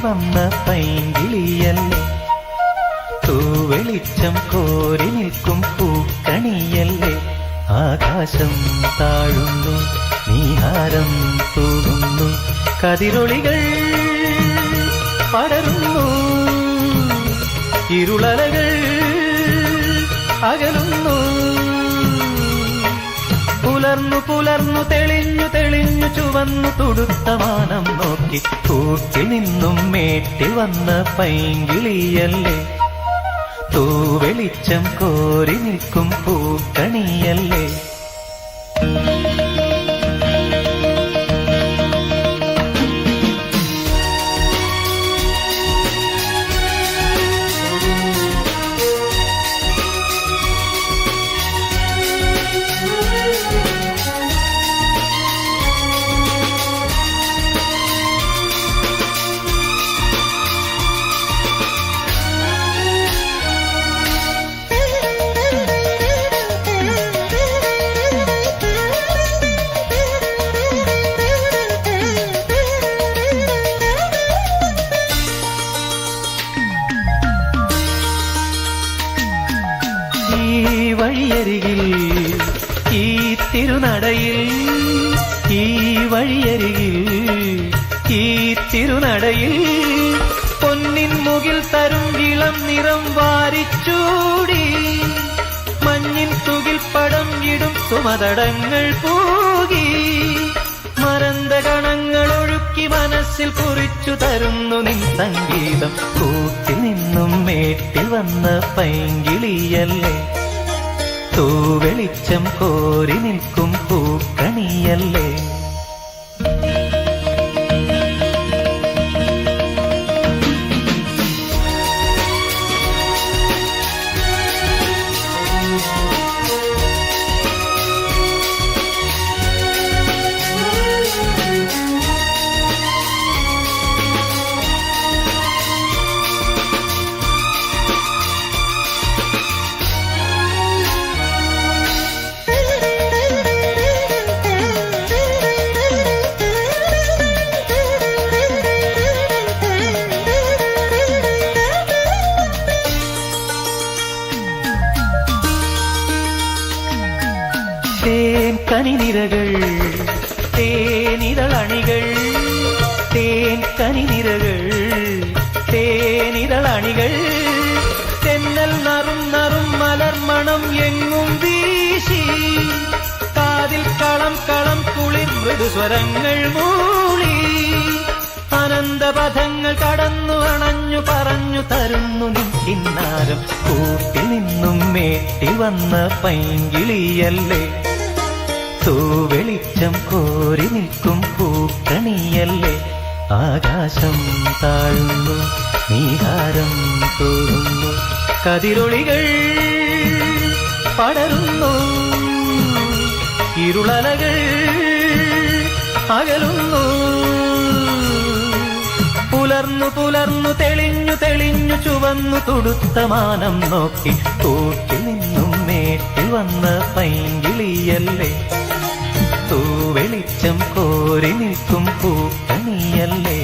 വന്ന പൈങ്കിളിയല്ലേ, തൂവെളിച്ചം കോരി നിൽക്കും പൂക്കണിയല്ലേ. ആകാശം താഴുന്നു, നീഹാരം തൂകുന്നു, കതിരൊളികൾ പടരുന്നു, ഇരുളലകൾ അകലുന്നു. പുലർന്നു പുലർന്നു തെളിഞ്ഞു തെളിഞ്ഞു ചുവന്നു തുടുത്ത മാനം നോക്കി കൂട്ടിൽ നിന്നും മേട്ടിൽ വന്ന പൈങ്കിളിയല്ലേ, തൂവെളിച്ചം കോരി നിൽക്കും പൂക്കണിയല്ലേ. ഈ വഴിയരികിൽ ഈ തിരുനടയിൽ, ഈ വഴിയരികിൽ ഈ തിരുനടയിൽ പൊന്നിൻ മുകിൽ തരും ഇളം നിറം വാരിച്ചൂടി, മഞ്ഞിൻ തുകിൽ പടം ഇടും സുമതടങ്ങൾ പൂകി, മരന്ത കണങ്ങൾ ഒഴുക്കി മനസ്സിൽ കുറിച്ചു തരുന്നു നിൻ സംഗീതം. കൂട്ടിൽ നിന്നും മേട്ടിൽ വന്ന പൈങ്കിളിയല്ലേ, തൂവെളിച്ചം കോരി നിൽക്കും പൂക്കണിയല്ലേ. തേൻ കനിനിരകൾ തേനിതളണികൾ, തേൻ കനിനിരകൾ തേനിതളണികൾ, തെന്നൽ നറും നറും മലർമണം എങ്ങും വീശി, കാതിൽ കളം കളം കുളിർ മൃദുസ്വരങ്ങൾ മൂളി, അനന്തപഥങ്ങൾ കടന്നു അണഞ്ഞു പറഞ്ഞു തരുന്നു നിൻ കിന്നാരം. കൂട്ടിൽ നിന്നും മേട്ടി വന്ന പൈങ്കിളിയല്ലേ, തൂവെളിച്ചം കോരി നിൽക്കും പൂക്കണിയല്ലേ. ആകാശം താഴുന്നു, നീഹാരം തൂകുന്നു, കതിരൊളികൾ പടരുന്നു, ഇരുളലകൾ അകലുന്നു. പുലർന്നു പുലർന്നു തെളിഞ്ഞു തെളിഞ്ഞു ചുവന്നു തുടുത്ത മാനം നോക്കി കൂട്ടിൽ നിന്നും മേട്ടിൽ വന്ന പൈങ്കിളിയല്ലേ, തൂവെളിച്ചം കോരി നിൽക്കും പൂക്കണിയല്ലേ.